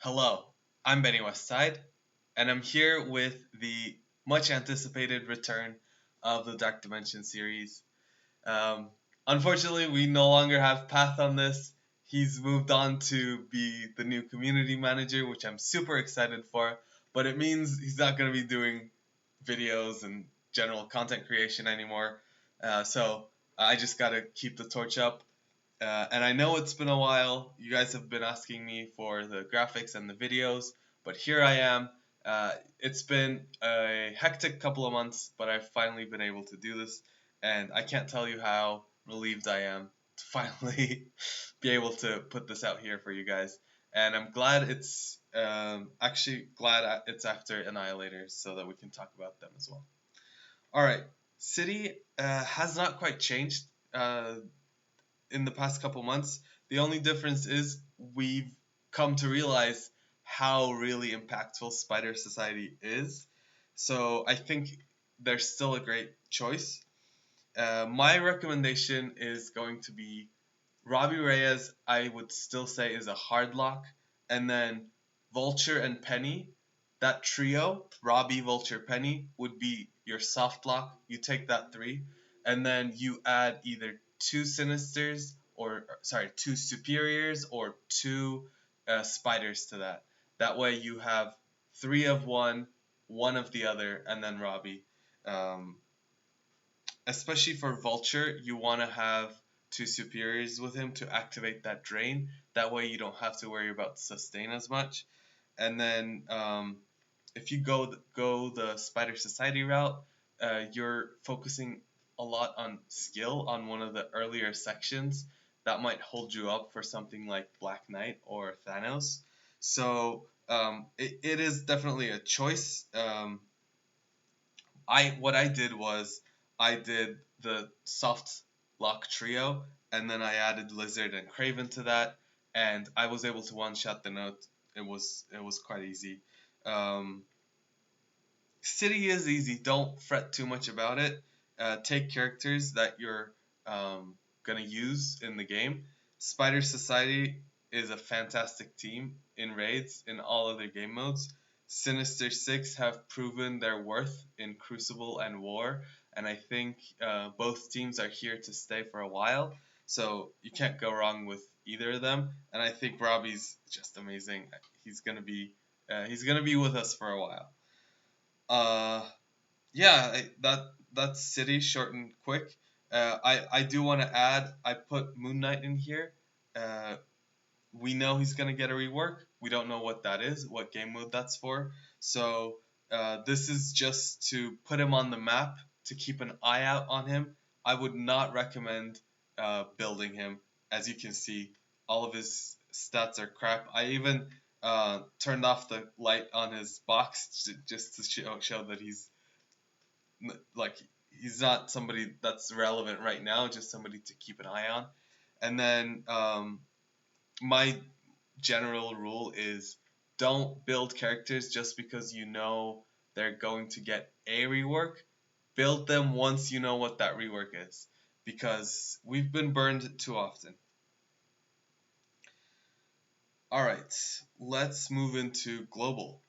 Hello, I'm Benny Westside, and I'm here with the much anticipated return of the Dark Dimension series. Um, Unfortunately, we no longer have Path on this. He's moved on to be the new community manager, which I'm super excited for, but it means he's not going to be doing videos and general content creation anymore. So I just got to keep the torch up. And I know it's been a while. You guys have been asking me for the graphics and the videos, but here I am. It's been a hectic couple of months, but I've finally been able to do this, and I can't tell you how relieved I am to finally be able to put this out here for you guys. And I'm glad it's actually glad it's after Annihilators so that we can talk about them as well. All right, City has not quite changed. In the past couple months. The only difference is we've come to realize how really impactful Spider Society is. So I think they're still a great choice. My recommendation is going to be Robbie Reyes. I would still say is a hard lock, and then Vulture and Penny. That trio, Robbie, Vulture, Penny, would be your soft lock. You take that three, and then you add either two Sinisters or sorry, two Superiors or two Spiders to that. That way you have three of one of the other, and then Robbie. Um, Especially for Vulture, you want to have two superiors with him to activate that drain. That way you don't have to worry about sustain as much. And then if you go the Spider Society route, you're focusing a lot on skill on one of the earlier sections that might hold you up for something like Black Knight or Thanos. So it is definitely a choice. What I did was I did the soft lock trio, and then I added Lizard and Craven to that, and I was able to one shot the note. It was quite easy. Um, City is easy. Don't fret too much about it. Take characters that you're gonna use in the game. Spider Society is a fantastic team in raids in all other game modes. Sinister Six have proven their worth in Crucible and War, and I think both teams are here to stay for a while. So you can't go wrong with either of them. And I think Robbie's just amazing. He's gonna be with us for a while. Uh, yeah, that's City short and quick. I do want to add. I put Moon Knight in here. Uh, we know he's gonna get a rework. We don't know what that is, what game mode that's for. So this is just to put him on the map to keep an eye out on him. I would not recommend building him. As you can see, all of his stats are crap. I even turned off the light on his box just to show that like he's not somebody that's relevant right now, just somebody to keep an eye on. And then my general rule is don't build characters just because you know they're going to get a rework. Build them once you know what that rework is, because we've been burned too often. All right, let's move into global.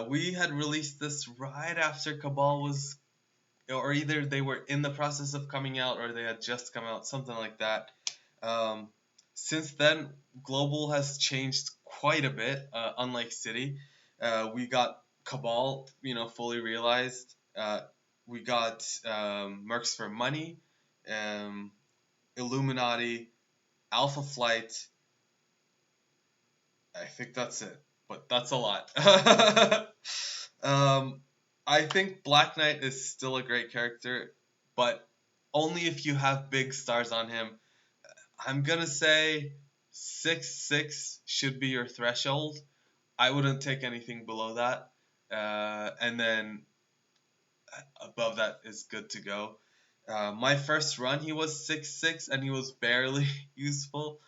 We had released this right after Cabal was, or either they were in the process of coming out or they had just come out, something like that. Um, since then, global has changed quite a bit. Unlike City, we got Cabal, fully realized. We got Mercs for Money, um, Illuminati, Alpha Flight. I think that's it, but that's a lot. um, I think Black Knight is still a great character, but only if you have big stars on him. I'm gonna say 6-6 should be your threshold. I wouldn't take anything below that, and then above that is good to go. My first run, he was 6-6, and he was barely useful.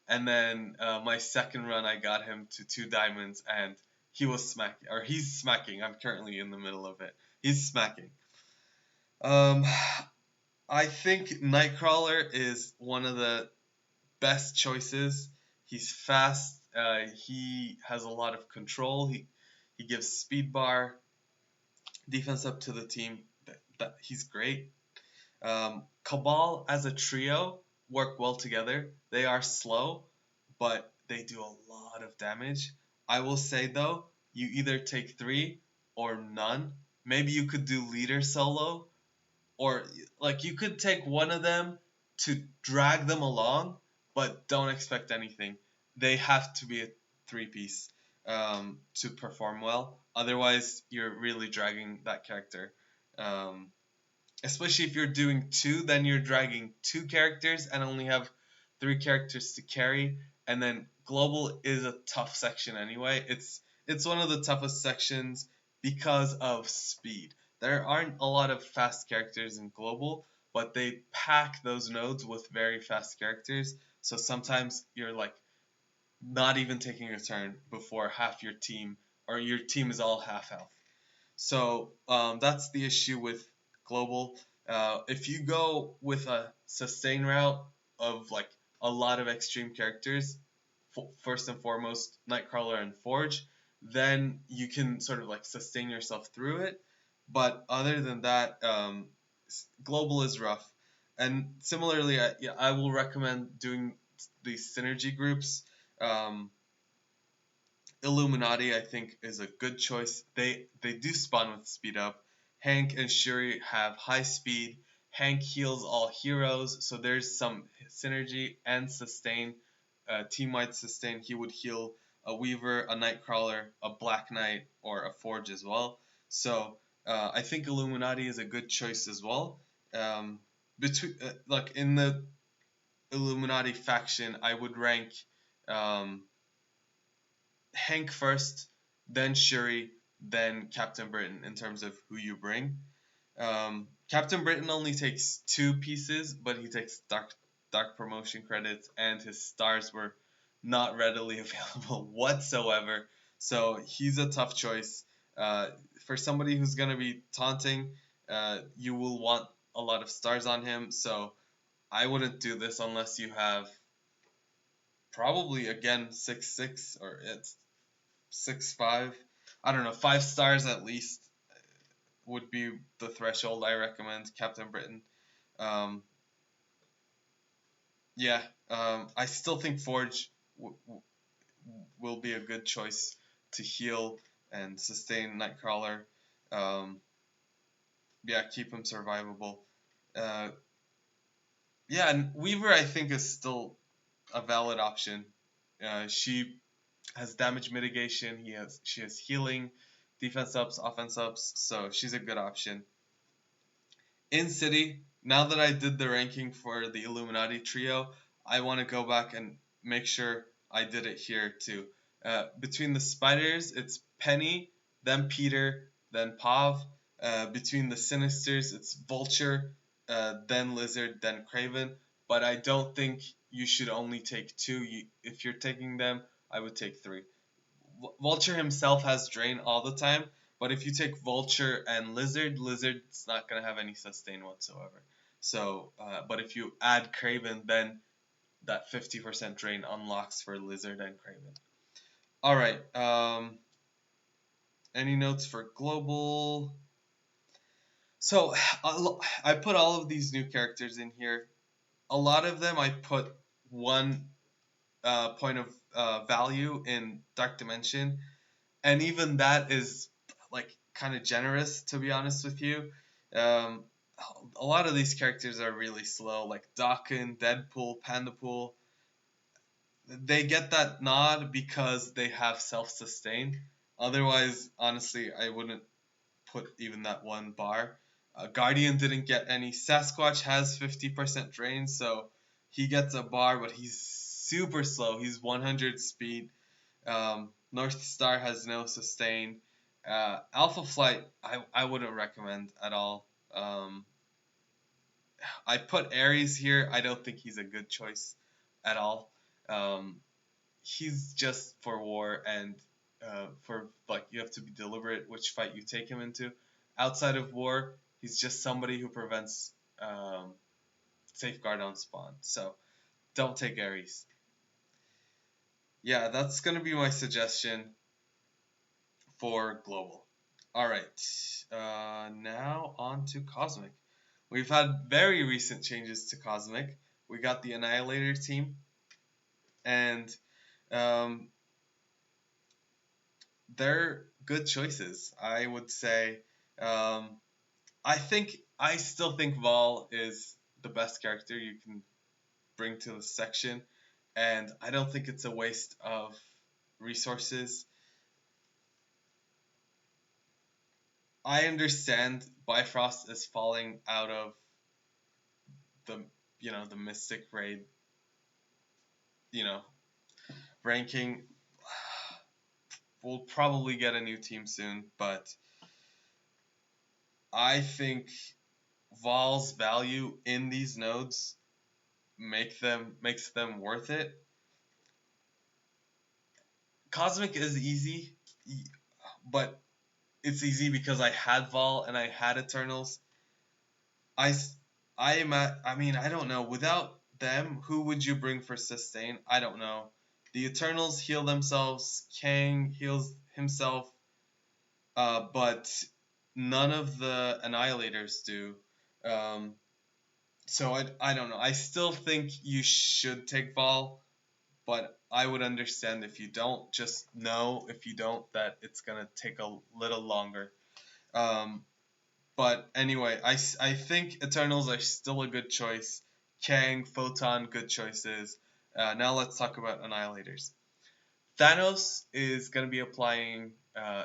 And then my second run, I got him to 2 diamonds, and he was smacking, or he's smacking. I'm currently in the middle of it. He's smacking. Um, I think Nightcrawler is one of the best choices. He's fast. He has a lot of control. He gives speed bar defense up to the team. He's great. Cabal as a trio work well together. They are slow, but they do a lot of damage. I will say though, you either take three or none. Maybe you could do leader solo, or like you could take one of them to drag them along, but don't expect anything. They have to be a three piece to perform well. Otherwise, you're really dragging that character. Um, Especially if you're doing two, then you're dragging two characters and only have three characters to carry. And then global is a tough section anyway. It's one of the toughest sections because of speed. There aren't a lot of fast characters in global, but they pack those nodes with very fast characters. So sometimes you're like not even taking a turn before half your team or your team is all half health. So that's the issue with global. If you go with a sustain route of like a lot of extreme characters, first and foremost Nightcrawler and Forge, then you can sort of like sustain yourself through it. But other than that, global is rough. And similarly, yeah, I will recommend doing these synergy groups. Um, Illuminati, I think, is a good choice. They do spawn with speed up. Hank and Shuri have high speed. Hank heals all heroes, so there's some synergy and sustain. Team-wide sustain. He would heal a Weaver, a Nightcrawler, a Black Knight, or a Forge as well. So I think Illuminati is a good choice as well. Between like in the Illuminati faction, I would rank um, Hank first, then Shuri, then Captain Britain in terms of who you bring. Captain Britain only takes two pieces, but he takes dark promotion credits, and his stars were not readily available whatsoever. So he's a tough choice. Uh, for somebody who's gonna be taunting, you will want a lot of stars on him. So I wouldn't do this unless you have probably again 6-6 or it's 6-5. I don't know, 5 stars at least would be the threshold I recommend. Captain Britain. Um, yeah, I still think Forge will be a good choice to heal and sustain Nightcrawler. Um, yeah, keep him survivable. Uh, yeah, and Weaver I think is still a valid option. She has damage mitigation. She has healing, defense ups, offense ups. So she's a good option. In City, now that I did the ranking for the Illuminati trio, I want to go back and make sure I did it here too. Between the spiders, it's Penny, then Peter, then Pav. Between the Sinisters, it's Vulture, then Lizard, then Craven. But I don't think you should only take two. If you're taking them, I would take three. Vulture himself has Drain all the time, but if you take Vulture and Lizard, Lizard's not gonna have any sustain whatsoever. So, but if you add Craven, then that 50% Drain unlocks for Lizard and Craven. All right. Any notes for global? So I put all of these new characters in here. A lot of them I put one point of value in Dark Dimension, and even that is like kind of generous to be honest with you. Um, a lot of these characters are really slow, like Daken, Deadpool, Pandapool. They get that nod because they have self-sustain. Otherwise, honestly, I wouldn't put even that one bar. Guardian didn't get any. Sasquatch has 50% drain, so he gets a bar, but he's super slow. He's 100 speed. North Star has no sustain. Alpha Flight, I wouldn't recommend at all. I put Ares here. I don't think he's a good choice at all. Um, he's just for war and for like you have to be deliberate which fight you take him into. Outside of war, he's just somebody who prevents safeguard on spawn. So don't take Ares. yeah, that's gonna be my suggestion for global. All right, now on to cosmic. We've had very recent changes to cosmic. We got the Annihilator team, and um, they're good choices. I would say. Um, I still think Vol is the best character you can bring to the section, and I don't think it's a waste of resources. I understand Bifrost is falling out of the the Mystic raid you know ranking. We'll probably get a new team soon, but I think Vol's value in these nodes makes them worth it. Cosmic is easy, but it's easy because I had Vol and I had Eternals. I I am at, I mean I don't know. Without them, who would you bring for sustain? I don't know. The Eternals heal themselves. Kang heals himself, but none of the Annihilators do. Um, so I don't know. I still think you should take Vol, but I would understand if you don't. Just know if you don't that it's gonna take a little longer. Um, but anyway, I think Eternals are still a good choice. Kang, Photon, good choices. Now let's talk about Annihilators. Thanos is going to be applying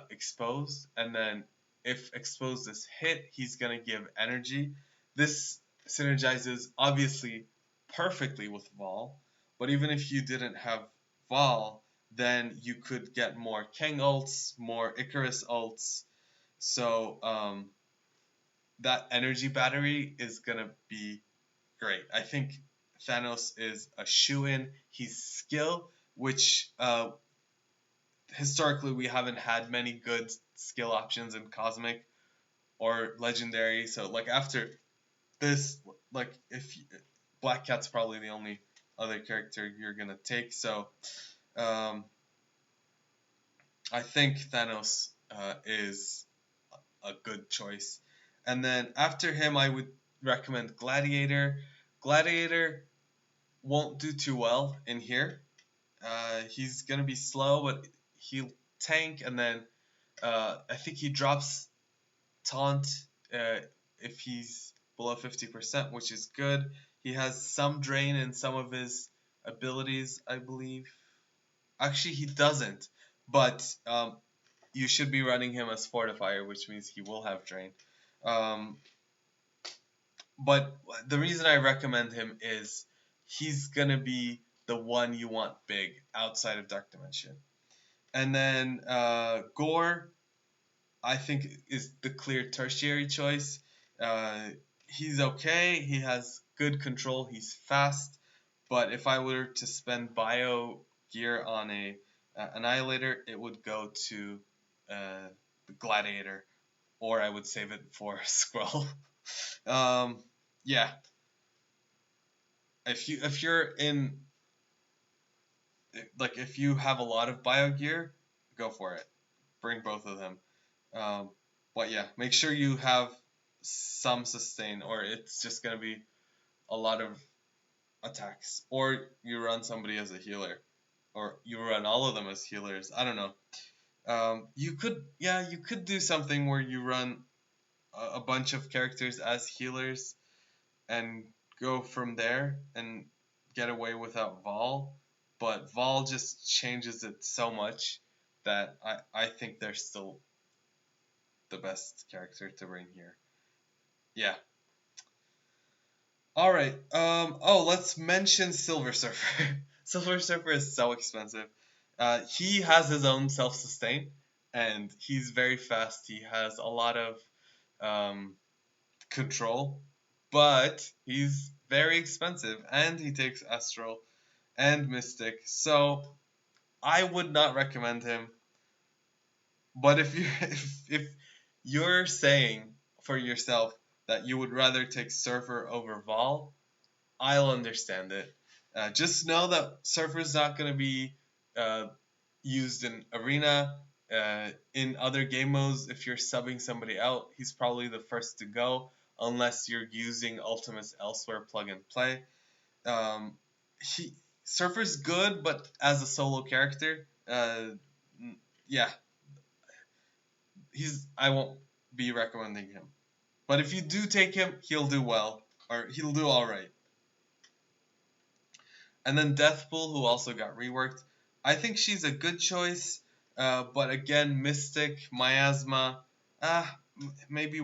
Exposed, and then if Exposed is hit, he's going to give energy. This synergizes obviously perfectly with Vol, but even if you didn't have Vol, then you could get more Kang ults, more Icarus ults. So that energy battery is going to be great. I think Thanos is a shoe in. He's skill, which historically we haven't had many good skill options in cosmic or legendary. So like after this, like if Black Cat's probably the only other character you're gonna take. So um, I think Thanos is a good choice. And then after him, I would recommend Gladiator. Gladiator won't do too well in here. He's gonna be slow, but he'll tank, and then I think he drops taunt uh, if he's below 50%, which is good. He has some drain in some of his abilities, I believe. Actually, he doesn't, but you should be running him as Fortifier, which means he will have drain. Um, but the reason I recommend him is he's gonna be the one you want big outside of Dark Dimension. And then Gore, I think, is the clear tertiary choice. Uh, he's okay. He has good control. He's fast. But if I were to spend bio gear on a annihilator, it would go to the gladiator, or I would save it for Squirrel. um, yeah, if you're in like if you have a lot of bio gear, go for it. Bring both of them. Um, but yeah, make sure you have some sustain, or it's just gonna be a lot of attacks. Or you run somebody as a healer, or you run all of them as healers. I don't know. You could do something where you run a bunch of characters as healers and go from there and get away without Vol. But Vol just changes it so much that I think they're still the best character to bring here. Yeah. All right. Let's mention Silver Surfer. Silver Surfer is so expensive. He has his own self sustain, and he's very fast. He has a lot of um, control, but he's very expensive, and he takes Astral and Mystic. So I would not recommend him. But if you if you're saying for yourself that you would rather take Surfer over Vol, I'll understand it. Just know that Surfer's not going to be uh, used in arena. In other game modes, if you're subbing somebody out, he's probably the first to go, unless you're using ultimates elsewhere plug and play. Um, he Surfer's good, but as a solo character, yeah, I won't be recommending him. But if you do take him, he'll do well, or he'll do all right. And then Deathpool, who also got reworked. I think she's a good choice, but again, Mystic, Miasma, maybe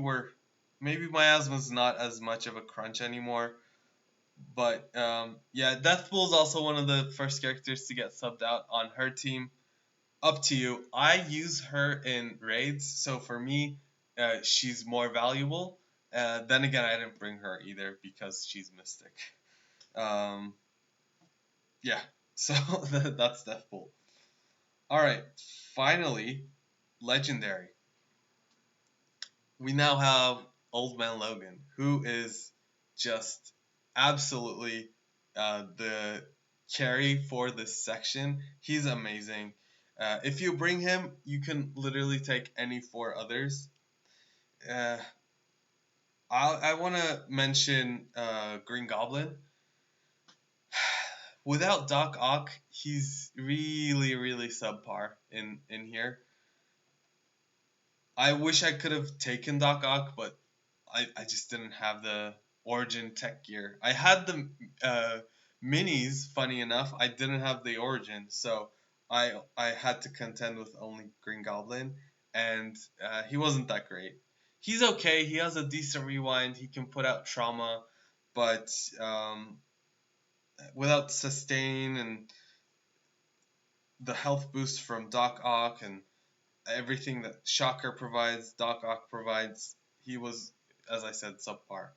maybe Miasma's not as much of a crunch anymore. But yeah, Deathpool's also one of the first characters to get subbed out on her team. Up to you. I use her in raids, so for me, she's more valuable. Then again, I didn't bring her either because she's Mystic. Um, yeah, so that's Deathpool. All right, finally, Legendary. We now have Old Man Logan, who is just absolutely the carry for this section. He's amazing. If you bring him, you can literally take any four others. Uh, I want to mention Green Goblin. Without Doc Ock, he's really, really subpar in here. I wish I could have taken Doc Ock, but I just didn't have the Origin tech gear. I had the minis, funny enough. I didn't have the Origin, so I had to contend with only Green Goblin, and he wasn't that great. He's okay. He has a decent rewind. He can put out trauma, but without sustain and the health boost from Doc Ock and everything that Shocker provides, Doc Ock provides, he was, as I said, subpar.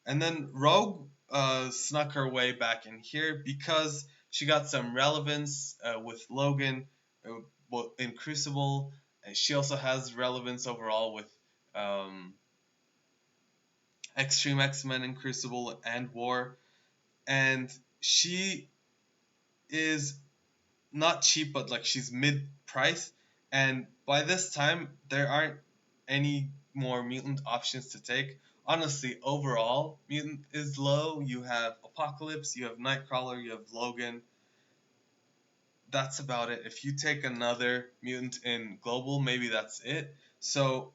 And then Rogue snuck her way back in here because she got some relevance with Logan in Crucible. And she also has relevance overall with um, Extreme X-Men in Crucible and War. And she is not cheap, but like she's mid price. And by this time, there aren't any more mutant options to take. Honestly, overall, mutant is low. You have Apocalypse, you have Nightcrawler, you have Logan. That's about it. If you take another mutant in global, maybe that's it. So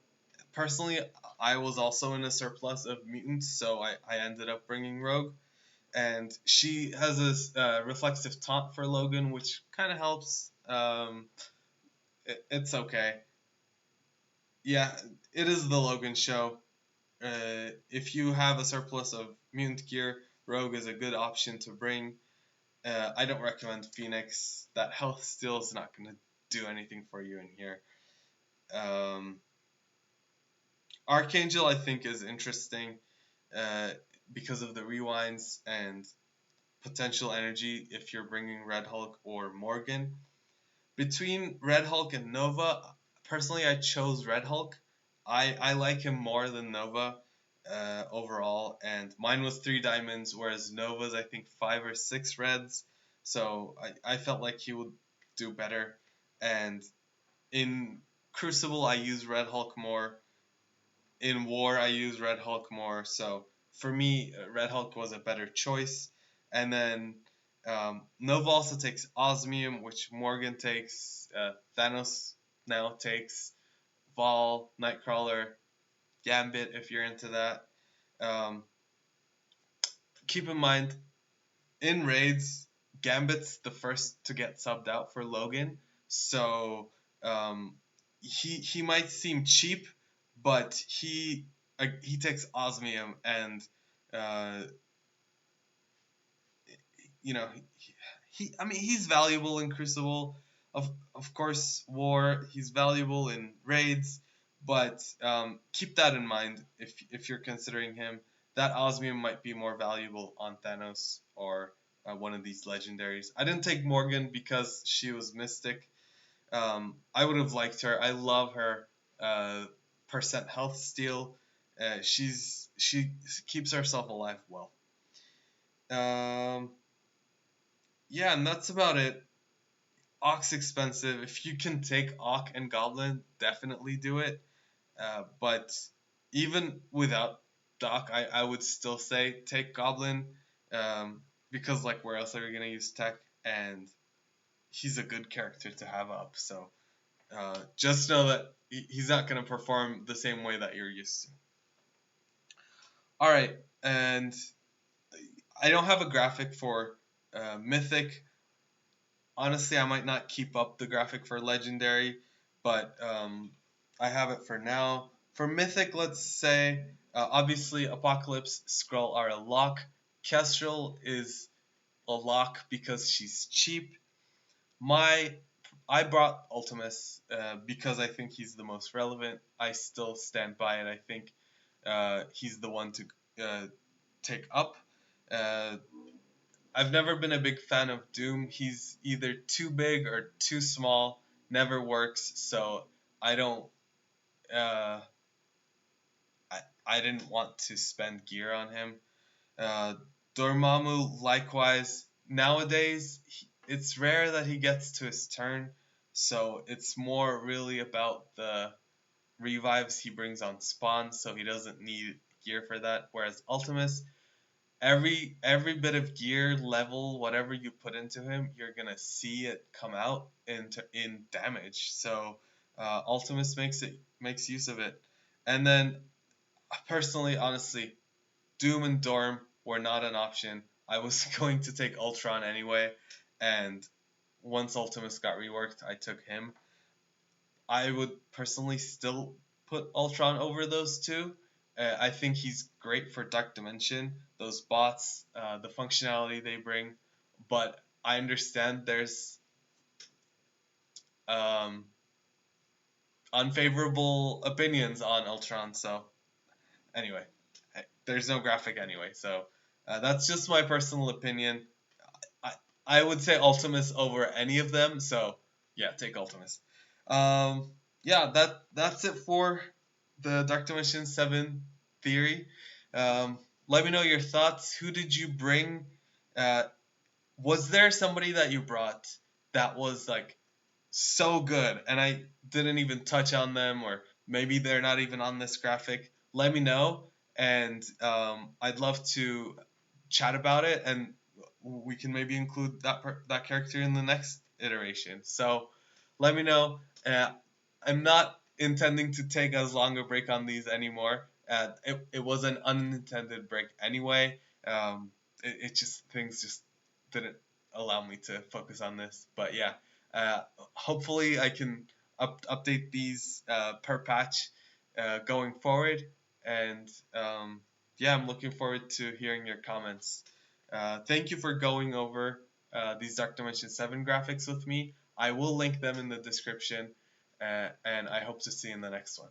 personally, I was also in a surplus of mutants, so I ended up bringing Rogue. And she has this reflexive taunt for Logan, which kind of helps. It's okay. Yeah, it is the Logan show. If you have a surplus of mutant gear, Rogue is a good option to bring. I don't recommend Phoenix. That health steal is not going to do anything for you in here. Um, Archangel, I think, is interesting uh, because of the rewinds and potential energy if you're bringing Red Hulk or Morgan. Between Red Hulk and Nova, personally, I chose Red Hulk. I like him more than Nova overall, and mine was 3 diamonds, whereas Nova's, I think, 5 or 6 reds. So I felt like he would do better. And in Crucible, I use Red Hulk more. In War, I use Red Hulk more. So for me, Red Hulk was a better choice. And then Nova also takes Osmium, which Morgan takes. Thanos now takes Vol, Nightcrawler, Gambit if you're into that. Um, keep in mind, in raids, Gambit's the first to get subbed out for Logan. So he might seem cheap, but he takes Osmium and uh, you know I mean he's valuable in Crucible. Of course, War, he's valuable in raids, but keep that in mind if you're considering him. That Osmium might be more valuable on Thanos or one of these legendaries. I didn't take Morgan because she was Mystic. I would have liked her. I love her percent health steal. She keeps herself alive well. Um, yeah, and that's about it. Ock's expensive. If you can take Ock and Goblin, definitely do it. But even without Doc, I would still say take Goblin, because like where else are you gonna use Tech? And he's a good character to have up. So just know that he's not gonna perform the same way that you're used to. All right, and I don't have a graphic for Mythic. Honestly, I might not keep up the graphic for Legendary, but I have it for now. For Mythic, let's say, obviously Apocalypse, Skrull are a lock. Kestrel is a lock because she's cheap. My I brought Ultimus because I think he's the most relevant. I still stand by it. I think he's the one to take up. Uh, I've never been a big fan of Doom. He's either too big or too small. Never works. So I don't. Uh, I didn't want to spend gear on him. Uh, Dormammu, likewise. Nowadays, it's rare that he gets to his turn, so it's more really about the revives he brings on spawn, so he doesn't need gear for that. Whereas Ultimus, every bit of gear level, whatever you put into him, you're gonna see it come out in damage. So Ultimus makes use of it, and then personally, honestly, Doom and Dorm were not an option. I was going to take Ultron anyway, and once Ultimus got reworked, I took him. I would personally still put Ultron over those two. I think he's great for Dark Dimension, those bots, the functionality they bring, but I understand there's um, unfavorable opinions on Ultron, so anyway, there's no graphic anyway, so that's just my personal opinion. I I would say Ultimus over any of them. So yeah, take Ultimus. Yeah, that's it for the Dark Dimension 7 theory. Um, Let me know your thoughts. Who did you bring? Uh, was there somebody that you brought that was like so good and I didn't even touch on them, or maybe they're not even on this graphic? Let me know, and I'd love to chat about it, and we can maybe include that character in the next iteration. So let me know. I'm not intending to take as long a break on these anymore. It was an unintended break anyway. It just things just didn't allow me to focus on this. But yeah, hopefully I can update these per patch going forward. And yeah, I'm looking forward to hearing your comments. Thank you for going over these Dark Dimension 7 graphics with me. I will link them in the description, and I hope to see you in the next one.